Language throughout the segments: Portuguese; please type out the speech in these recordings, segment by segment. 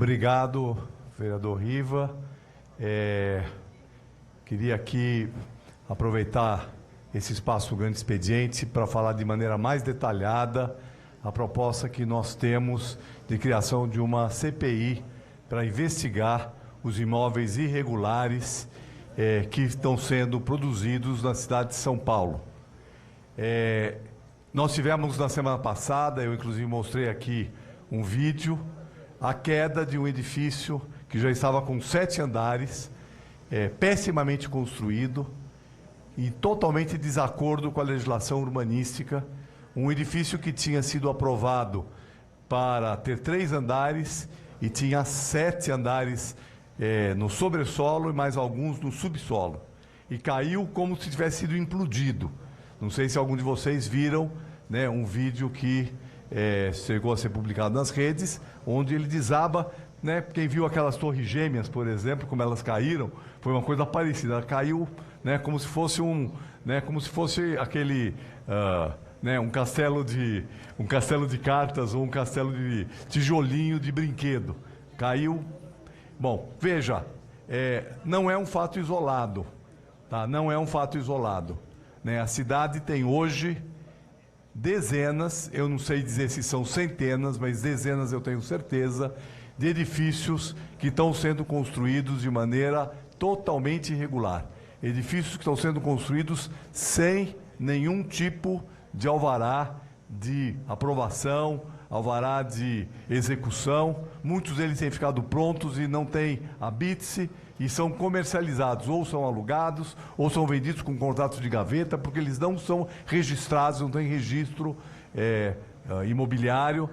Obrigado, vereador Riva. Queria aqui aproveitar esse espaço Grande Expediente para falar de maneira mais detalhada a proposta que nós temos de criação de uma CPI para investigar os imóveis irregulares que estão sendo produzidos na cidade de São Paulo. Nós tivemos na semana passada, eu inclusive mostrei aqui um vídeo, a queda de um edifício que já estava com 7 andares, pessimamente construído e totalmente em desacordo com a legislação urbanística. Um edifício que tinha sido aprovado para ter 3 andares e tinha 7 andares no sobressolo e mais alguns no subsolo. E caiu como se tivesse sido implodido. Não sei se algum de vocês viram, né, um vídeo que chegou a ser publicado nas redes, onde ele desaba, né? Quem viu aquelas torres gêmeas, por exemplo, como elas caíram, foi uma coisa parecida. Ela caiu, né, como se fosse aquele um castelo de cartas ou um castelo de tijolinho de brinquedo. Caiu. Bom, veja, não é um fato isolado, tá? Não é um fato isolado, né? A cidade tem hoje dezenas, eu não sei dizer se são centenas, mas dezenas eu tenho certeza, de edifícios que estão sendo construídos de maneira totalmente irregular. Edifícios que estão sendo construídos sem nenhum tipo de alvará de aprovação, alvará de execução. Muitos deles têm ficado prontos e não têm habite e são comercializados, ou são alugados, ou são vendidos com contratos de gaveta, porque eles não são registrados, não têm registro imobiliário,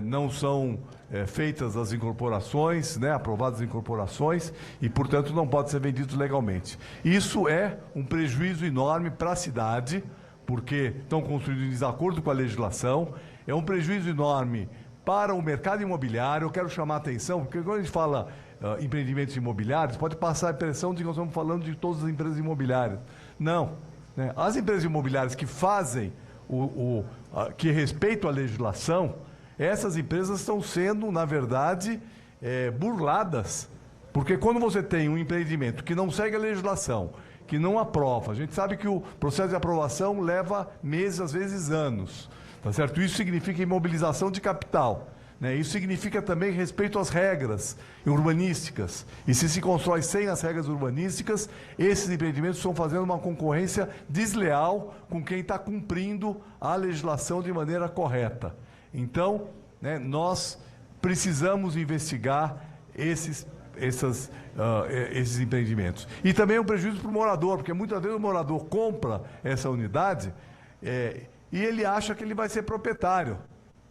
não são feitas as incorporações, né, aprovadas as incorporações, e, portanto, não podem ser vendidos legalmente. Isso é um prejuízo enorme para a cidade, porque estão construídos em desacordo com a legislação, é um prejuízo enorme para o mercado imobiliário. Eu quero chamar a atenção, porque quando a gente fala empreendimentos imobiliários, pode passar a impressão de que nós estamos falando de todas as empresas imobiliárias. Não, né? As empresas imobiliárias que fazem, que respeitam a legislação, essas empresas estão sendo, na verdade, burladas. Porque quando você tem um empreendimento que não segue a legislação, que não aprova, a gente sabe que o processo de aprovação leva meses, às vezes anos, tá certo? Isso significa imobilização de capital, né? Isso significa também respeito às regras urbanísticas. E se constrói sem as regras urbanísticas, esses empreendimentos estão fazendo uma concorrência desleal com quem está cumprindo a legislação de maneira correta. Então, né, nós precisamos investigar esses empreendimentos. E também é um prejuízo para o morador, porque muitas vezes o morador compra essa unidade e ele acha que ele vai ser proprietário.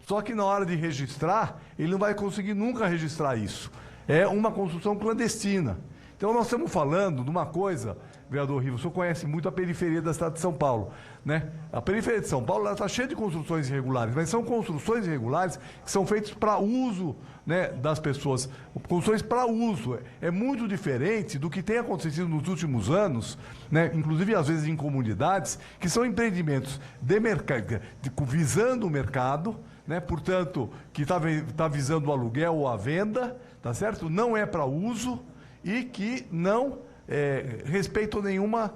Só que na hora de registrar, ele não vai conseguir nunca registrar isso. É uma construção clandestina. Então nós estamos falando de uma coisa, vereador Riva, o senhor conhece muito a periferia da cidade de São Paulo, né? A periferia de São Paulo está cheia de construções irregulares, mas são construções irregulares que são feitas para uso, né, das pessoas. Construções para uso. É muito diferente do que tem acontecido nos últimos anos, né, inclusive às vezes em comunidades, que são empreendimentos visando o mercado, né, portanto, que está visando o aluguel ou a venda, tá certo? Não é para uso e que não respeitam nenhuma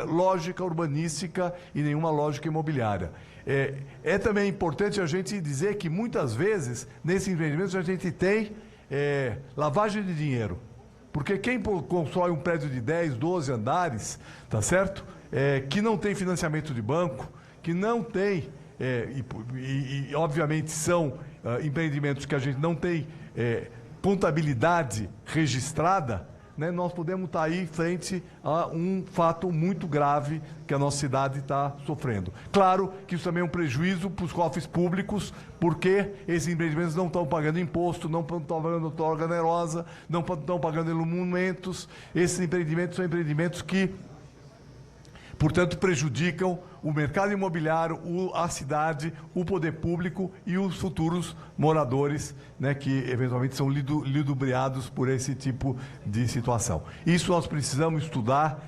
lógica urbanística e nenhuma lógica imobiliária. É também importante a gente dizer que muitas vezes, nesses empreendimentos, a gente tem lavagem de dinheiro. Porque quem constrói um prédio de 10, 12 andares, tá certo? Que não tem financiamento de banco, que não tem, obviamente são empreendimentos que a gente não tem contabilidade registrada, né, nós podemos estar aí frente a um fato muito grave que a nossa cidade está sofrendo. Claro que isso também é um prejuízo para os cofres públicos, porque esses empreendimentos não estão pagando imposto, não estão pagando outorga onerosa, não estão pagando emolumentos. Esses empreendimentos são empreendimentos que, portanto, prejudicam o mercado imobiliário, a cidade, o poder público e os futuros moradores, né, que eventualmente são ludibriados por esse tipo de situação. Isso nós precisamos estudar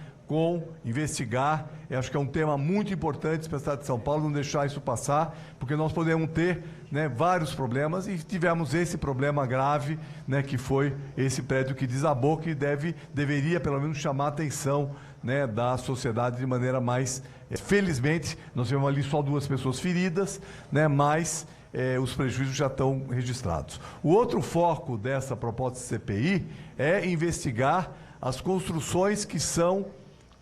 investigar. Eu acho que é um tema muito importante para a cidade de São Paulo, não deixar isso passar, porque nós podemos ter, né, vários problemas, e tivemos esse problema grave, né, que foi esse prédio que desabou, que deveria pelo menos chamar a atenção, né, da sociedade de maneira mais... Felizmente, nós tivemos ali só 2 pessoas feridas, né, mas os prejuízos já estão registrados. O outro foco dessa proposta de CPI é investigar as construções que são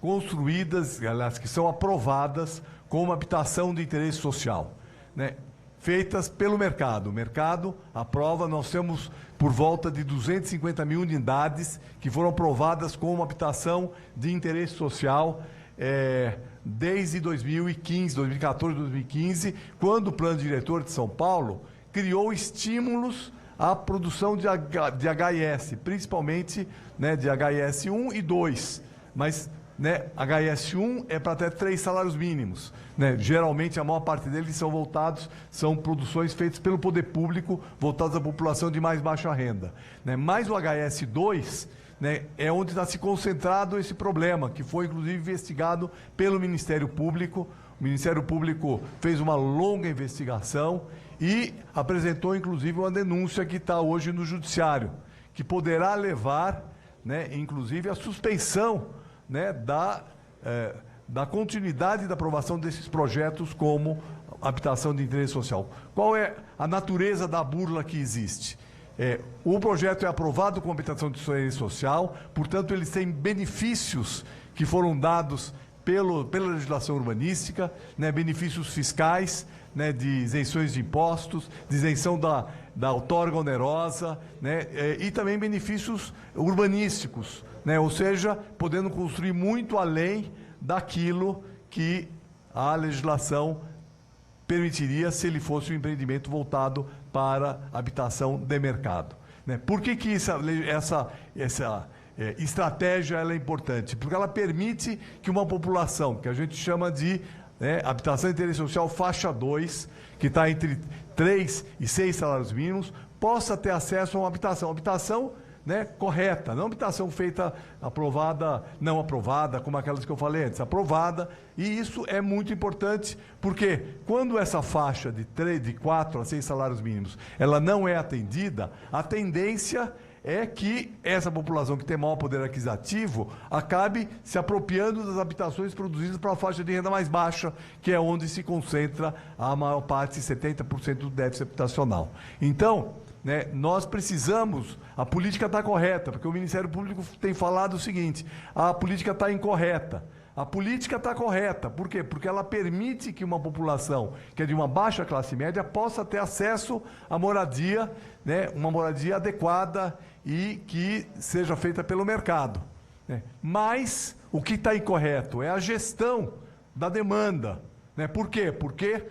construídas, aliás, que são aprovadas como habitação de interesse social, né, feitas pelo mercado. O mercado aprova, nós temos por volta de 250 mil unidades que foram aprovadas como habitação de interesse social desde 2015, 2014, 2015, quando o Plano Diretor de São Paulo criou estímulos à produção de HIS, principalmente, né, de HIS 1 e 2, mas, né, HIS 1 é para até 3 salários mínimos, né? Geralmente a maior parte deles são produções feitas pelo poder público, voltadas à população de mais baixa renda, né? Mas o HIS 2, né, é onde está se concentrado esse problema, que foi inclusive investigado pelo Ministério Público. O Ministério Público fez uma longa investigação e apresentou inclusive uma denúncia que está hoje no Judiciário, que poderá levar, né, inclusive a suspensão, né, da continuidade da aprovação desses projetos como habitação de interesse social. Qual é a natureza da burla que existe? O projeto é aprovado com habitação de interesse social, portanto, eles têm benefícios que foram dados pela legislação urbanística, né, benefícios fiscais, né, de isenções de impostos, de isenção da outorga onerosa, né, e também benefícios urbanísticos, né, ou seja, podendo construir muito além daquilo que a legislação permitiria se ele fosse um empreendimento voltado para habitação de mercado, né? Por que essa estratégia ela é importante? Porque ela permite que uma população, que a gente chama de, né, habitação de interesse social faixa 2, que está entre 3 e 6 salários mínimos, possa ter acesso a uma habitação, né, correta, não habitação feita, aprovada, não aprovada, como aquelas que eu falei antes, aprovada, e isso é muito importante, porque quando essa faixa de 4 a 6 salários mínimos, ela não é atendida, a tendência é que essa população que tem maior poder aquisitivo acabe se apropriando das habitações produzidas para a faixa de renda mais baixa, que é onde se concentra a maior parte, 70% do déficit habitacional. Então, né, nós precisamos, a política está correta, porque o Ministério Público tem falado o seguinte: a política está incorreta. A política está correta, por quê? Porque ela permite que uma população que é de uma baixa classe média possa ter acesso à moradia, né, uma moradia adequada e que seja feita pelo mercado, né? Mas o que está incorreto é a gestão da demanda, né? Por quê? Porque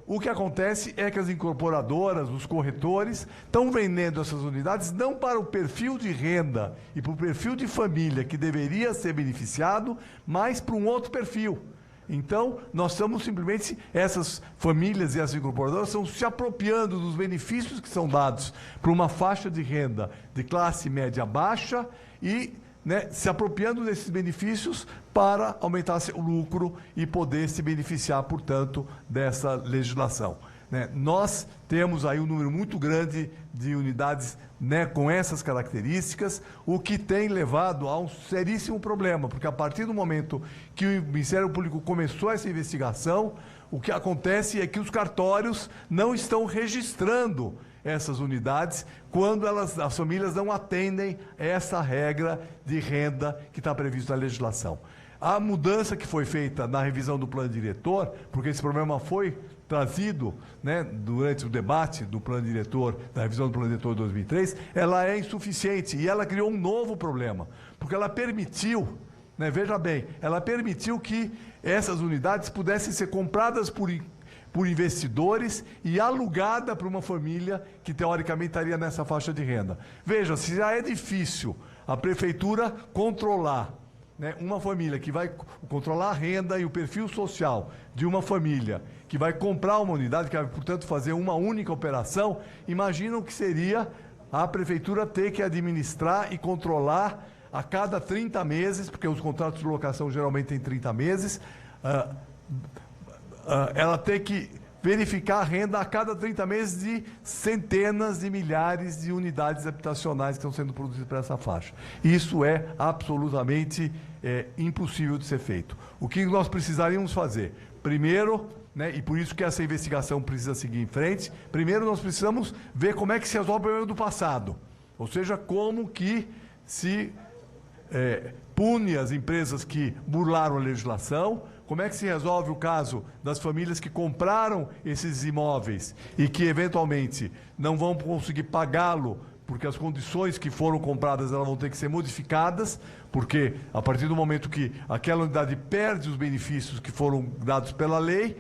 o que acontece é que as incorporadoras, os corretores, estão vendendo essas unidades não para o perfil de renda e para o perfil de família que deveria ser beneficiado, mas para um outro perfil. Então, nós estamos simplesmente, essas famílias e as incorporadoras estão se apropriando dos benefícios que são dados para uma faixa de renda de classe média baixa e, né, se apropriando desses benefícios para aumentar seu lucro e poder se beneficiar, portanto, dessa legislação, né? Nós temos aí um número muito grande de unidades, né, com essas características, o que tem levado a um seríssimo problema, porque a partir do momento que o Ministério Público começou essa investigação, o que acontece é que os cartórios não estão registrando essas unidades quando as famílias não atendem essa regra de renda que está prevista na legislação. A mudança que foi feita na revisão do plano diretor, porque esse problema foi trazido, né, durante o debate do plano diretor, da revisão do plano diretor de 2003, ela é insuficiente e ela criou um novo problema, porque ela permitiu, né, veja bem, ela permitiu que essas unidades pudessem ser compradas por investidores e alugada para uma família que teoricamente estaria nessa faixa de renda. Veja, se já é difícil a prefeitura controlar, né, uma família que vai controlar a renda e o perfil social de uma família que vai comprar uma unidade, que vai, portanto, fazer uma única operação, imaginam que seria a prefeitura ter que administrar e controlar a cada 30 meses, porque os contratos de locação geralmente têm 30 meses, ela tem que verificar a renda a cada 30 meses de centenas de milhares de unidades habitacionais que estão sendo produzidas para essa faixa. Isso é absolutamente impossível de ser feito. O que nós precisaríamos fazer? Primeiro, né, e por isso que essa investigação precisa seguir em frente, primeiro nós precisamos ver como é que se resolve o problema do passado. Ou seja, como que se pune as empresas que burlaram a legislação, como é que se resolve o caso das famílias que compraram esses imóveis e que, eventualmente, não vão conseguir pagá-lo porque as condições que foram compradas elas vão ter que ser modificadas, porque a partir do momento que aquela unidade perde os benefícios que foram dados pela lei,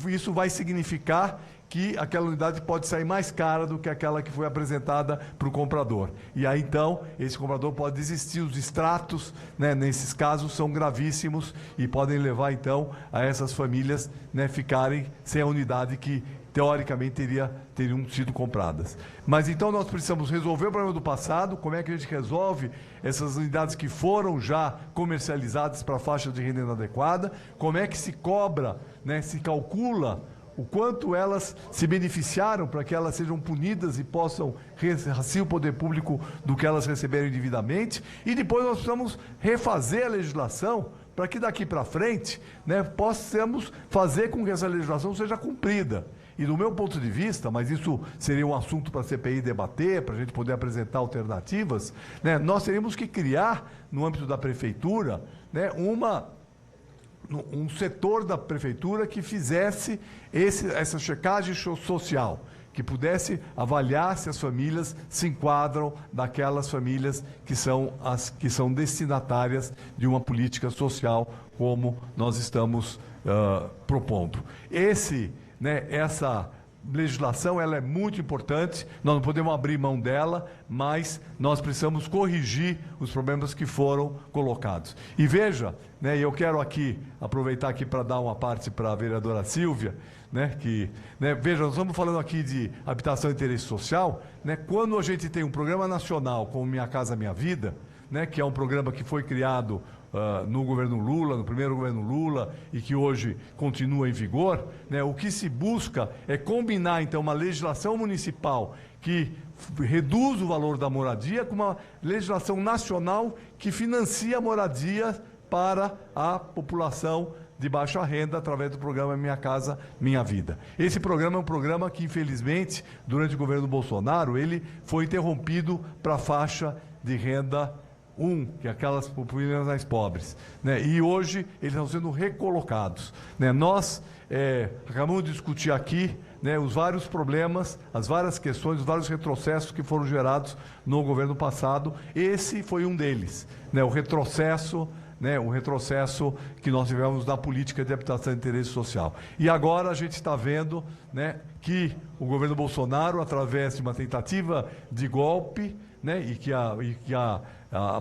isso vai significar que aquela unidade pode sair mais cara do que aquela que foi apresentada para o comprador. E aí, então, esse comprador pode desistir. Os extratos, né, nesses casos, são gravíssimos e podem levar, então, a essas famílias, né, ficarem sem a unidade que, teoricamente, teriam sido compradas. Mas, então, nós precisamos resolver o problema do passado. Como é que a gente resolve essas unidades que foram já comercializadas para faixa de renda inadequada? Como é que se cobra, né, se calcula o quanto elas se beneficiaram para que elas sejam punidas e possam ressarcir o poder público do que elas receberam indevidamente. E depois nós precisamos refazer a legislação para que daqui para frente, né, possamos fazer com que essa legislação seja cumprida. E do meu ponto de vista, mas isso seria um assunto para a CPI debater, para a gente poder apresentar alternativas, né, nós teríamos que criar, no âmbito da prefeitura, né, um setor da prefeitura que fizesse essa checagem social, que pudesse avaliar se as famílias se enquadram daquelas famílias que são destinatárias de uma política social como nós estamos propondo. Essa legislação ela é muito importante, nós não podemos abrir mão dela, mas nós precisamos corrigir os problemas que foram colocados. E veja, né, eu quero aqui aproveitar aqui para dar uma parte para a vereadora Silvia, né, veja, nós estamos falando aqui de habitação e interesse social, né, quando a gente tem um programa nacional como Minha Casa Minha Vida, né, que é um programa que foi criado no governo Lula, no primeiro governo Lula, e que hoje continua em vigor, né, o que se busca é combinar, então, uma legislação municipal que reduz o valor da moradia com uma legislação nacional que financia a moradia para a população de baixa renda através do programa Minha Casa Minha Vida. Esse programa é um programa que, infelizmente, durante o governo Bolsonaro, ele foi interrompido para a faixa de renda 1, que é aquelas populações mais pobres, né? E hoje eles estão sendo recolocados, né? Nós acabamos de discutir aqui, né, os vários problemas, as várias questões, os vários retrocessos que foram gerados no governo passado. Esse foi um deles, né? O retrocesso que nós tivemos na política de habitação de interesse social. E agora a gente está vendo, né, que o governo Bolsonaro, através de uma tentativa de golpe, né, e que a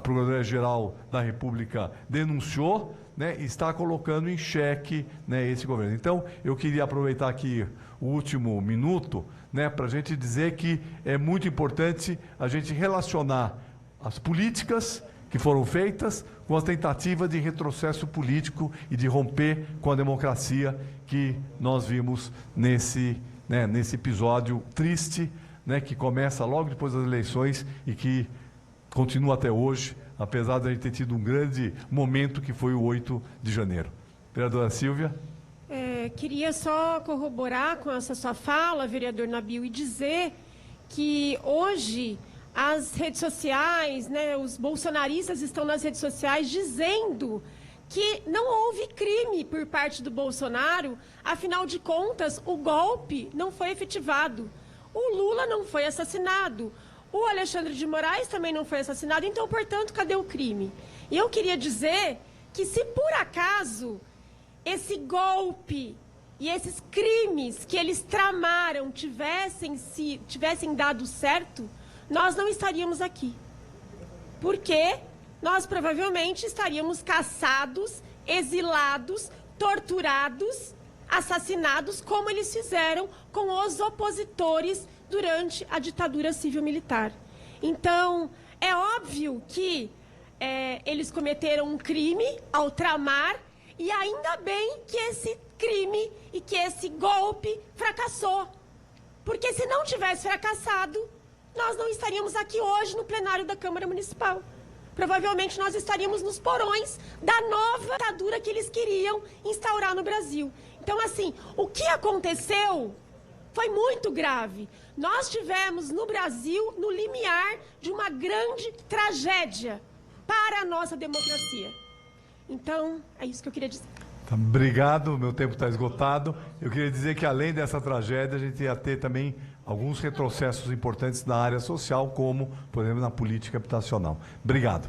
Procuradoria-Geral da República denunciou, né, está colocando em xeque, né, esse governo. Então, eu queria aproveitar aqui o último minuto, né, para a gente dizer que é muito importante a gente relacionar as políticas que foram feitas com a tentativa de retrocesso político e de romper com a democracia que nós vimos nesse episódio triste, né, que começa logo depois das eleições e que continua até hoje, apesar de a gente ter tido um grande momento que foi o 8 de janeiro. Vereadora Silvia. Queria só corroborar com essa sua fala, vereador Nabil, e dizer que hoje as redes sociais, né, os bolsonaristas estão nas redes sociais dizendo que não houve crime por parte do Bolsonaro, afinal de contas, o golpe não foi efetivado. O Lula não foi assassinado. O Alexandre de Moraes também não foi assassinado. Então, portanto, cadê o crime? E eu queria dizer que se por acaso esse golpe e esses crimes que eles tramaram tivessem dado certo, nós não estaríamos aqui. Porque nós provavelmente estaríamos caçados, exilados, torturados, assassinados, como eles fizeram com os opositores durante a ditadura civil-militar. Então, é óbvio que eles cometeram um crime ao tramar, e ainda bem que esse crime e que esse golpe fracassou. Porque se não tivesse fracassado, nós não estaríamos aqui hoje no plenário da Câmara Municipal. Provavelmente nós estaríamos nos porões da nova ditadura que eles queriam instaurar no Brasil. Então, assim, o que aconteceu foi muito grave. Nós tivemos no Brasil, no limiar de uma grande tragédia para a nossa democracia. Então, é isso que eu queria dizer. Obrigado, meu tempo está esgotado. Eu queria dizer que, além dessa tragédia, a gente ia ter também alguns retrocessos importantes na área social, como, por exemplo, na política habitacional. Obrigado.